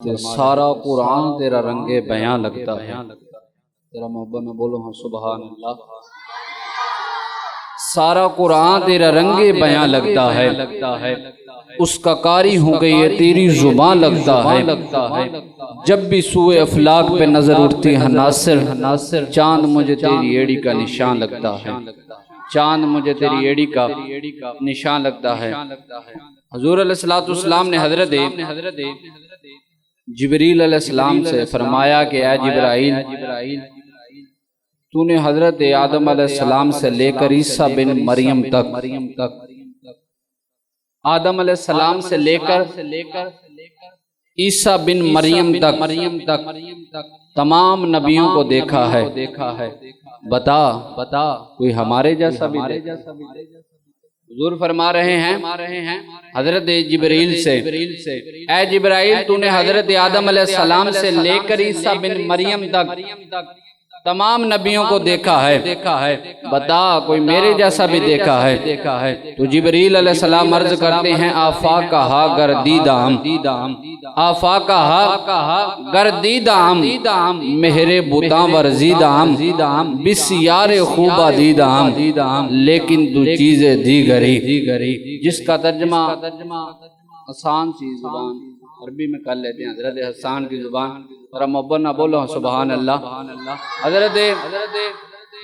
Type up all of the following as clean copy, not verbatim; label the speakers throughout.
Speaker 1: سارا قرآن تیرا رنگ بیاں لگتا ہے۔ تیرا محبت نہ بولو ہاں سبحان اللہ۔ سارا قرآن تیرا رنگ بیاں لگتا ہے، اس کا قاری ہوں گے یہ تیری زبان لگتا ہے۔ جب بھی سوئے افلاک پہ نظر اٹھتی ہے ناصر، چاند مجھے تیری ایڑی کا نشان لگتا ہے، چاند مجھے تیری ایڑی کا نشان لگتا ہے۔ حضور علیہ السلام نے حضرت جبریل علیہ السلام سے فرمایا کہ اے جبرائیل، تو نے حضرت آدم علیہ السلام سے لے کر عیسیٰ بن مریم تک، آدم علیہ السلام سے لے کر عیسیٰ بن مریم تک تمام نبیوں کو دیکھا ہے، بتا کوئی ہمارے جیسا بھی دیکھا؟ حضور فرما رہے ہیں حضرت جبریل سے، اے جبرائیل، تو نے حضرت آدم علیہ السلام سے لے کر عیسیٰ بن مریم تک تمام نبیوں کو دیکھا ہے، بتا کوئی میرے جیسا بھی دیکھا ہے؟ تو جبریل علیہ السلام عرض کرتے ہیں آفاقہا گردیدام، آفاقہا گردیدام، مہر بتاں ورزیدام، بسیار خوبہ دیدام، لیکن دو چیزیں دیگری، جس کا ترجمہ آسان سی زبان عربی میں کر لیتے ہیں حضرت حسان کی زبان، اور محبت نہ بولو سبحان اللہ۔ حضرت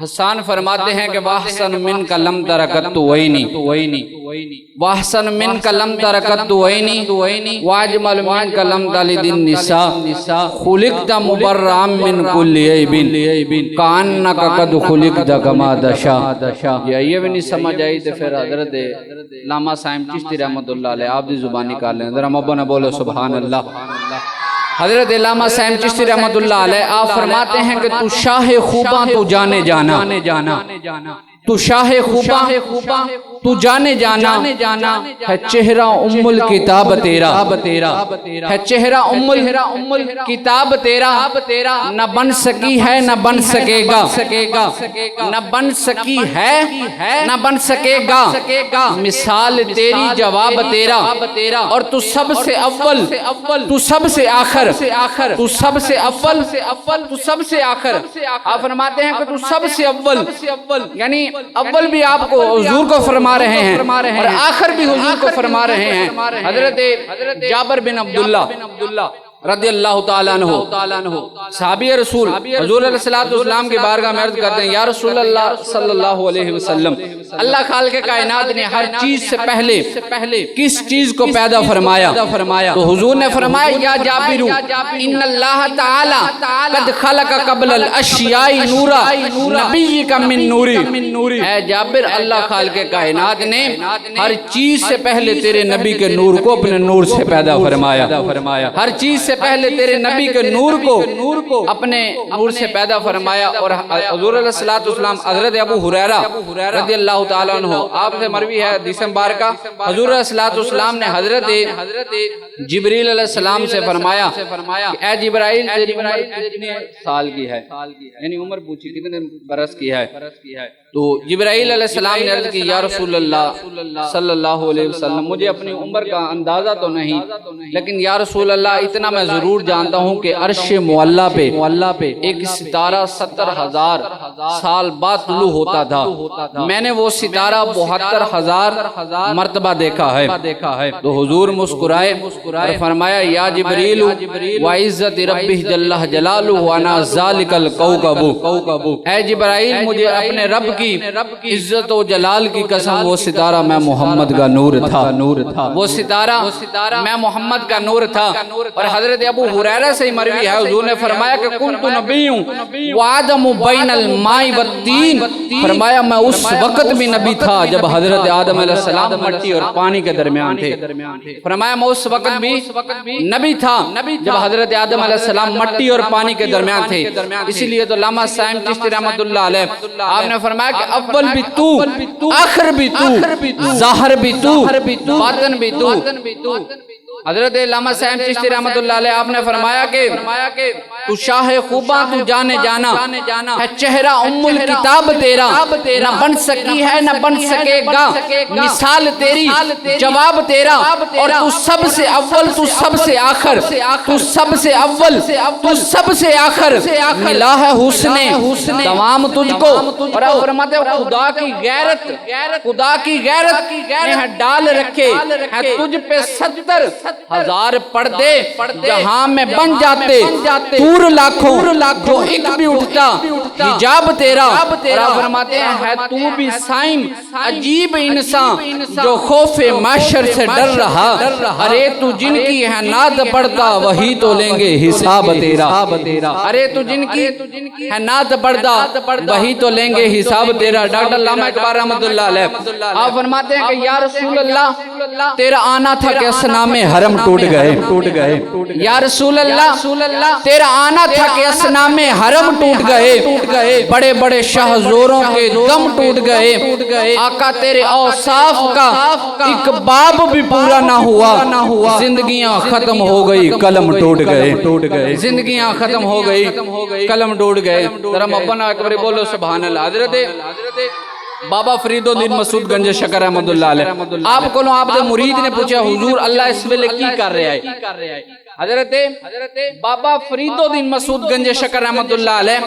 Speaker 1: حسان فرماتے ہیں کہ واحسن من کا لم ترکت وینی، واحسن من کا لم ترکت وینی، واجمل من کا لم تلد النساء، خلقت مبرئا من کل عیب کانک قد خلقت کما تشاء۔ یہ بھی نہیں سمجھ آئی تو پھر حضرت علامہ صاحب چشتی رحمۃ اللہ علیہ آپ دی زبان نکال لیں، ذرا محبت نہ بولو سبحان اللہ۔ حضرت علامہ صاحب چشتی رحمۃ اللہ علیہ آپ فرماتے ہیں کہ تو شاہ خوباں تو جانے جانا، تو شاہ خوباں تو جانے جانا ہے، چہرہ ام الکتاب تیرا ہے، چہرہ ام الکتاب تیرا نہ بن سکی ہے نہ بن سکے گا، نہ بن سکی ہے نہ بن سکے گا، مثال تیری جواب تیرا، اور تو سب سے اول تو سب سے آخر، تو سب سے اول تو سب سے آخر۔ آپ فرماتے ہیں کہ تو سب سے اول، یعنی اول بھی آپ کو حضور کو فرما رہے ہیں اور آخر بھی حضور کو فرما رہے ہیں۔ حضرت جابر بن عبداللہ رضی اللہ تعالیٰ عنہ صحابی رسول حضور علیہ السلام کی بارگاہ میں عرض کرتے ہیں یا رسول اللہ صلی اللہ علیہ وسلم، اللہ خالق کائنات نے ہر چیز سے پہلے کس چیز کو پیدا فرمایا؟ تو حضور نے فرمایا یا جابر ان اللہ تعالی قد خلق قبل الاشیاء نورا نبیک من نوری، اے جابر اللہ خالق کائنات نے ہر چیز سے پہلے تیرے نبی کے نور کو اپنے نور سے پیدا فرمایا، ہر چیز سے پہلے تیرے نبی کے نور کو اپنے نور سے پیدا فرمایا۔ اور حضور علیہ السلام حضرت ابو ہریرہ رضی اللہ تعالیٰ عنہ آپ سے مروی ہے حدیث مبارکہ، حضور علیہ السلام نے حضرت جبریل علیہ السلام سے فرمایا اے جبرائیل تیری عمر کتنے سال کی ہے، یعنی عمر پوچھی کتنے برس کی ہے؟ تو جبرائیل علیہ السلام نے عرض کی یا رسول اللہ صلی اللہ علیہ وسلم، مجھے اپنی عمر کا اندازہ تو نہیں، لیکن یا رسول اللہ اتنا میں ضرور جانتا ہوں کہ عرش معلیٰ پہ ایک ستارہ 70,000 سال بعد طلوع ہوتا تھا، میں نے وہ ستارہ 72,000 مرتبہ دیکھا ہے۔ تو حضور مسکرائے اور فرمایا یا جبریل وعزت ربہ جل جلالہ وانا ذالک الکوکب، اے جبرائیل مجھے اپنے رب کی عزت و جلال کی قسم وہ ستارہ میں محمد کا نور تھا، وہ ستارہ میں محمد کا نور تھا۔ اور حضرت ابو ہریرہ سے مروی ہے حضور نے فرمایا کہ کنت نبی وآدم بین الماء والطین، فرمایا میں اس وقت بھی نبی تھا جب حضرت آدم علیہ السلام مٹی اور پانی کے درمیان تھے، فرمایا میں اس وقت بھی نبی تھا جب حضرت آدم علیہ السلام مٹی اور پانی کے درمیان تھے۔ اسی لیے تو علامہ صاحب چشتی رحمۃ اللہ علیہ آپ نے فرمایا کہ اول بھی تو، آخر بھی تو، ظاہر بھی تو، باطن بھی تو۔ حضرت علامہ صاحب چشتی رحمۃ اللہ علیہ آپ نے فرمایا کہ تو شاہ خوباں تو جانے جانا ہے چہرہ ام الکتاب تیرا، نہ بن سکی ہے نہ بن سکے گا مثال تیری، جواب تیرا، اور تو سب سے اول تو سب سے آخر، تو سب سے اول تو سب سے آخر، ملا ہے حسن تمام تجھ کو۔ اور آپ فرماتے ہیں خدا کی غیرت، خدا کی غیرت نے ڈال رکھے ہے تجھ پہ 70,000 پردے، جہاں میں بن جاتے تور لاکھوں جو ایک بھی اٹھتا حجاب تیرا۔ اور آپ فرماتے ہیں ہے تو بھی سائم عجیب انسان جو خوف محشر سے ڈر رہا، ارے تو جن کی ہے نعت پڑھتا وہی تو لیں گے حساب تیرا، ارے تو جن کی ہے نعت پڑھتا وہی تو لیں گے حساب تیرا۔ ڈاکٹر علامہ اقبال رحمۃ اللہ علیہ آپ فرماتے ہیں کہ یا رسول اللہ تیرا آنا تھا کہ اسنام حرم ٹوٹ گئے، یا رسول اللہ تیرا آنا تھا کہ اسنام حرم ٹوٹ گئے، بڑے بڑے شاہ زوروں کے دم ٹوٹ گئے، آقا تیرے اوصاف کا ایک باب بھی پورا نہ ہوا، زندگیاں ختم ہو گئی قلم ٹوٹ گئے، زندگیاں ختم ہو گئی قلم ٹوٹ گئے۔ ذرا مبنا اکبر بولو سبحان اللہ۔ حضرت بابا فرید الدین مسعود گنج شکر رحمۃ اللہ علیہ آپ کو آپ دے مرید نے پوچھا حضور اللہ اس ویلے کی کر رہا ہے؟ حضرت بابا فرید الدین مسعود گنج شکر رحمۃ اللہ علیہ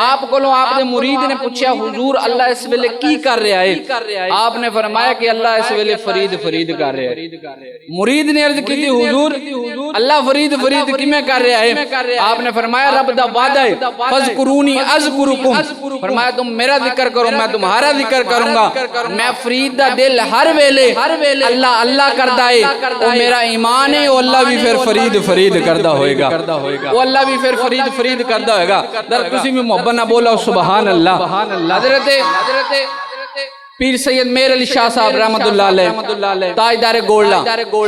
Speaker 1: آپ کو آپ دے مرید نے پوچھا حضور اللہ اس ویلے کی کر رہا ہے؟ آپ نے فرمایا کہ اللہ اس ویلے فرید کر رہا ہے۔ مرید نے عرض کی تھی حضور اللہ فرید کی میں کر رہا ہے؟ آپ نے فرمایا رب دا وعدہ ہے فذکرونی اذکرکم، فرمایا تم میرا ذکر کرو میں تمہارا ذکر کروں گا۔ میں فرید دا دل ہر ویلے اللہ کردا ہے، وہ میرا ایمان ہے، وہ اللہ بھی پھر فرید کردہ ہوئے گا، وہ اللہ بھی پھر فرید کردہ ہوئے گا۔ در کسی بھی محبت نہ بولا سبحان اللہ۔ حضرت پیر سید میر علی شاہ صاحب رحمۃ اللہ علیہ تاجدار گولڈا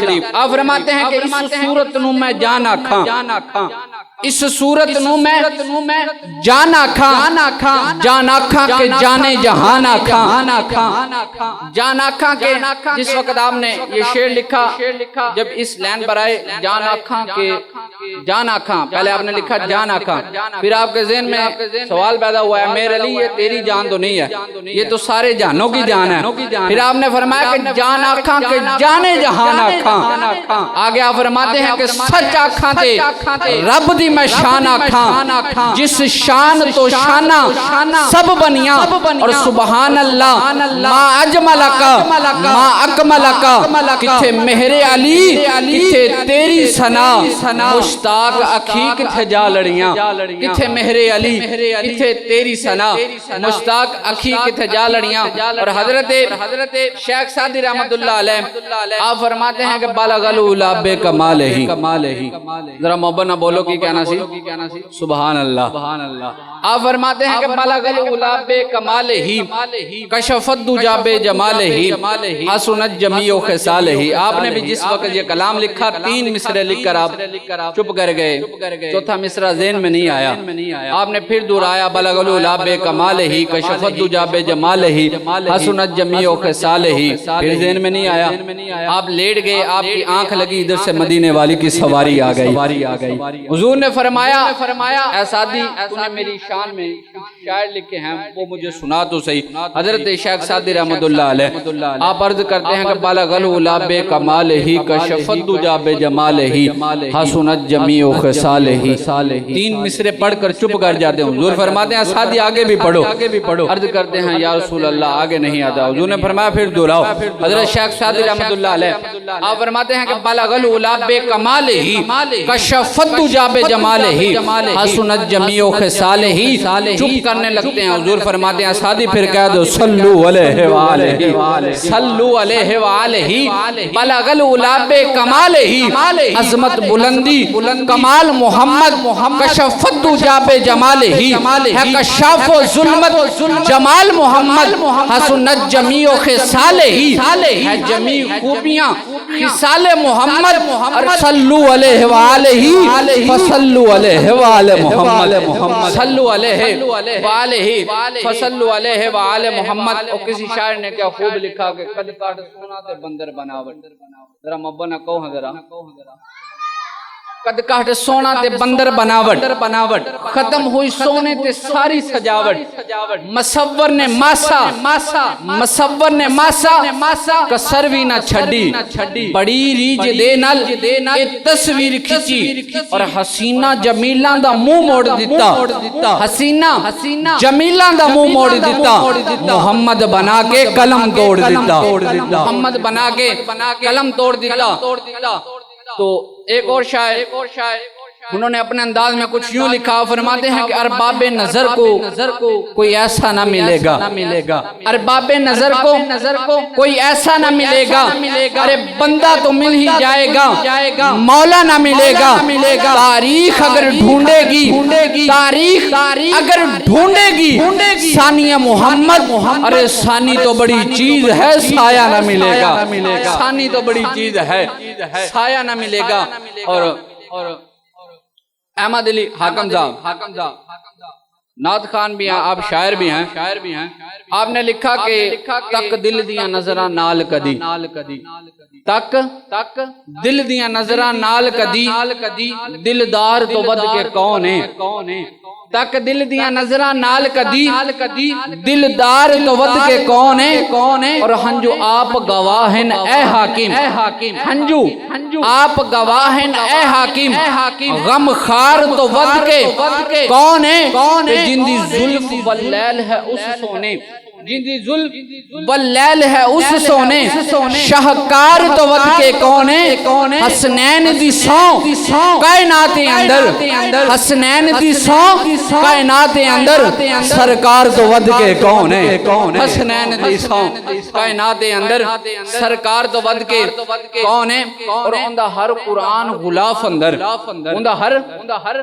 Speaker 1: شریف آپ فرماتے ہیں کہ اس صورت نو میں جان آکھاں، اس صورت نو میں جان آکھاں، جان آکھاں کہ جانے جہان آکھاں، جان آکھاں کہ جس وقت آپ نے یہ شعر لکھا جب اس لائن پر آئے جان آکھاں کہ جان آکھاں، پہلے آپ نے لکھا جان آکھاں، پھر آپ کے ذہن میں سوال پیدا ہوا ہے میرے علی یہ تیری جان تو نہیں ہے، یہ تو سارے جانوں کی جان ہے۔ پھر آپ نے فرمایا کہ جان آکھاں کہ جانے جہان آکھاں، آگے آپ فرماتے ہیں کہ سچ آکھاں تے رب دی میں شان آکھاں، جس شان تو شانہ سب بنیاں، اور سبحان اللہ ما اجملکا ما اکملکا، کتھے مہر علی کتھے تیری ثنا، مشتاق اکھی کتھے جا لڑیاں، کتھے مہر علی کتھے تیری ثنا، مشتاق اکھی کتھے جا لڑیاں۔ اور حضرت شیخ سعدی رحمۃ اللہ علیہ آپ فرماتے ہیں کہ بالغ العلا بے کمال ہی، ذرا محبت نہ بولو کی کہنا سی سبحان اللہ۔ آپ فرماتے ہیں کہ بالغ العلا بے کمال ہی، کشف الدجا بے جمال ہی، حسنت جمیع خصال ہی۔ آپ نے بھی جس وقت یہ کلام لکھا 3 مصرے لکھ کر آپ چپ کر گئے، چوتھا مصرع ذہن میں نہیں آیا، آپ نے پھر دہرایا بالغ العلا بے کمال ہی، کشف الدجا بے جمال ہی، حسنت جمیع خصال ہی، پھر ذہن میں نہیں آیا، آپ لیٹ گئے، آپ کی آنکھ لگی ادھر سے مدینے والی کی سواری آ گئی۔ حضور نے فرمایا اے سعدی تو نے میری شان میں شاعر لکھے ہیں وہ مجھے سنا تو صحیح۔ حضرت شیخ سعدی رحمۃ اللہ علیہ آپ عرض کرتے ہیں کہ بالغ العلا بے کمال ہی، کشف الدجا بے جمال ہی، حسنت جمیع خصال ہی۔ 3 مصرے پڑھ کر چپ کر جاتے ہیں۔ حضور فرماتے ہیں سعدی آگے بھی پڑھو، عرض کرتے ہیں یا رسول اللہ آگے نہیں آتا۔ حضور نے فرمایا پھر دہراؤ۔ حضرت شیخ سعدی رحمۃ اللہ علیہ آپ فرماتے ہیں کہ بالغ العلا بے کمال ہی، کشف الدجا بے جمال ہی، حسنت جمیع خصال ہی۔ چپ کرنے لگتے ہیں۔ حضور فرماتے ہیں سعدی پھر کہہ دو صلو علیہ وآلہ، صلو علیہ وآلہ، بالغ العلا بے کمال ہی، عظمت بلندی کمال محمد، کشف الدجا بے جمال ہی، ہے کشاف و ظلمت جمال محمد، حسنت جمیع خصال ہی، ہے جمیع خوبیاں خصال محمد، صلو علیہ وآلہ فصلو علیہ وآلہ محمد، صلو علیہ وآلہ فصلوا علیہ وآل محمد۔ اور کسی شاعر نے کیا خوب لکھا کہ قد کاٹ سونا تے بندر بناوٹ، ذرا مبنا کہو ذرا، قد کاٹ سونا تے بندر بناوٹ، ختم ہوئی سونے تے ساری سجاوٹ، مصور نے ماسا کسروی نہ چھڈی، بڑی ریج دے نال ایک تصویر کھچی اور حسینہ جمیلاں دا منہ موڑ دیتا، حسینہ جمیلاں دا منہ موڑ دیتا، محمد بنا کے قلم توڑ دیتا، محمد بنا کے قلم توڑ دیتا۔ تو ایک اور شاعر انہوں نے اپنے انداز میں کچھ یوں لکھا، فرماتے ہیں کہ ارباب نظر کو کوئی ایسا نہ ملے گا، ارباب نظر کو کوئی ایسا نہ ملے گا، ارے بندہ تو مل ہی جائے گا، مولا نہ ملے گا، تاریخ اگر ڈھونڈے گی ثانیہ محمد، ارے ثانی تو بڑی چیز ہے سایہ نہ ملے گا، ثانی تو بڑی چیز ہے سایہ نہ ملے گا۔ اور احمد علی حاکم صاحب نعت خان بھی ہیں، آپ شاعر بھی ہیں، آپ نے لکھا کہ تک دل دیاں نظراں نال کدی، تک دل دیاں نظراں نال کدی، دلدار تو ود کے کون ہے، تک دل دیاں نظراں نال کدی، دلدار تو ود کے کون ہے، اور ہنجو آپ گواہن اے حاکم، ہنجو آپ گواہن اے حاکم، غم خار تو ود کے کون ہے، جن دی زلف واللیل ہے اس سونے، جن دی زلف واللیل ہے اس سونے، شہکار تو ود کے کون ہے، حسنین دی سو کائنات اندر، حسنین دی سو کائنات اندر، سرکار تو ود کے کون ہے، حسنین دی سو کائنات اندر، سرکار تو ود کے کون ہے۔ اور اندہ ہر قرآن غلاف اندر، اندہ ہر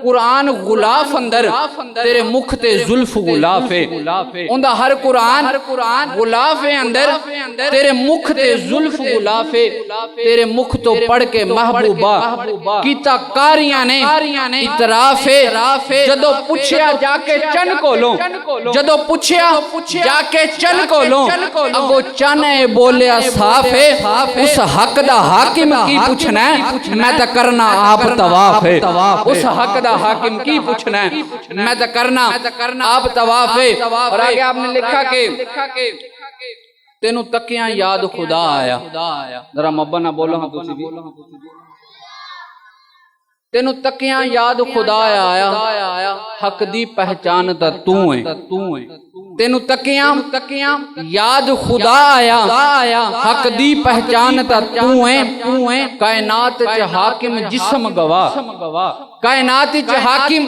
Speaker 1: قرآن غلاف اندر، تیرے مکھ تے زلف غلاف ہے، اندہ ہر قرآن غلاف اندر، تیرے مکھ تے زلف غلاف ہے، تیرے مکھ تو پڑھ کے محبوبہ کیتا کاریاں نے اطراف ہے، جدو پوچھیا جا کے چن کو لوں، جدو پوچھیا جا کے چن کو لوں، اگو چانے بولیا صاف ہے، اس حق دا حاکم کی پوچھنا ہے، میں تا کرنا آپ طواف ہے، اس حق دا حاکم کی پوچھنا ہے، میں تا کرنا آپ طواف ہے۔ اور آگے آپ نے لکھا کہ تینوں تکیاں یاد خدا آیا، ذرا مبا نہ بولو ہاں تسی بھی، تینوں تکیاں یاد خدا آیا، حق دی پہچان تا تو ہے، تینوں تکیاں یاد خدا آیا، حق دی پہچان تا تو ہے، کائنات چ حاکم جسم گواہ، کائنات چ حاکم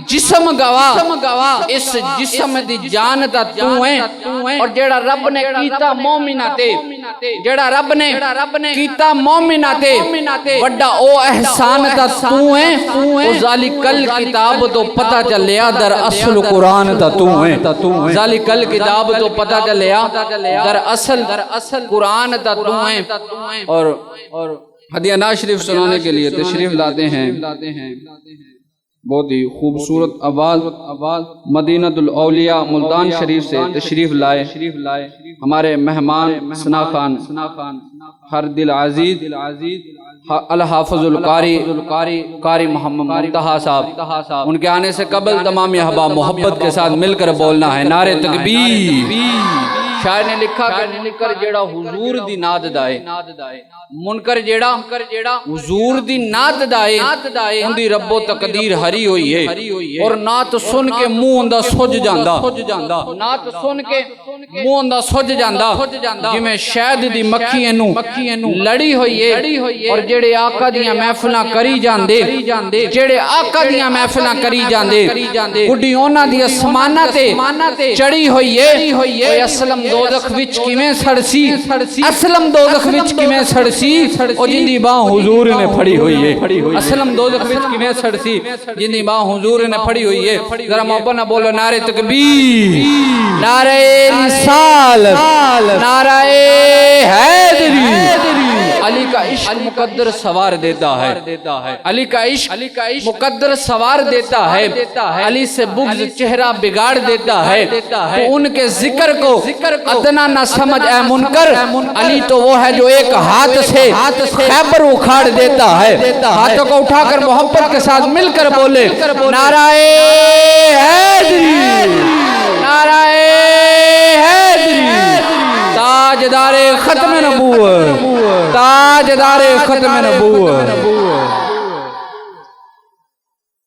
Speaker 1: جسم گواہ، اس جسم دی جان تا تو ہے، اور جیڑا رب نے کیتا مومنہ تے، جیڑا رب نے کیتا مومنہ تے، وڈا او احسان تا تو ہے، او ذالکل کتاب تو پتہ چلیا در اصل قرآن تا تو ہے، ذالکل کتاب تو پتہ چلیا در اصل قرآن تا تو ہے۔ اور ہدیہ ناز شریف سنانے کے لیے تشریف لاتے ہیں بہت ہی خوبصورت آواز مدینہ الاولیاء ملتان شریف سے تشریف لائے ہمارے مہمان ثنا خان ہر دل عزیز الحافظ قاری محمد منتہا صاحب، ان کے آنے سے قبل تمام احباب محبت کے ساتھ مل کر بولنا ہے نعرہ تکبیر۔ شاعر نے لکھا کہ منکر جیڑا حضور دی ناد دائے، منکر جیڑا حضور دی ناد دائے، ان دی رب و تقدیر ہری ہوئی ہے، اور نات سن کے منہ اندہ سج جاندہ، نات سن کے منہ اندہ سج جاندہ، جی میں شاید دی مکھی انو لڑی ہوئی ہے، اور جیڑے آقا دیاں محفلاں کری جاندے، جیڑے آقا دیاں محفلاں کری جاندے، گڈی اونا دی اسمانہ تے چڑی ہوئی ہے، اوہ اسلم دوزخ وچ کیویں سڑسی، اسلم دوزخ وچ کیویں سڑسی، او جندی باں حضور نے پھڑی ہوئی ہے، اسلم دوزخ وچ کیویں سڑسی، جندی باں حضور نے پھڑی ہوئی ہے۔ ذرا محبت نہ بولو نعرہ تکبیر، نعرہ رسالت، نعرہ حیدری، علی کا عشق مقدر سوار دیتا ہے، علی کا عشق مقدر سوار دیتا ہے، علی سے بغض چہرہ بگاڑ دیتا ہے، تو ان کے ذکر کو ادنا نہ سمجھ اے منکر، علی تو وہ ہے جو ایک ہاتھ سے خیبر اکھاڑ دیتا ہے۔ ہاتھوں کو اٹھا کر محبت کے ساتھ مل کر بولے نعرہ حیدری، نعرہ حیدری، تاجدار ختم نبوت، تاجدار ختم نبوت۔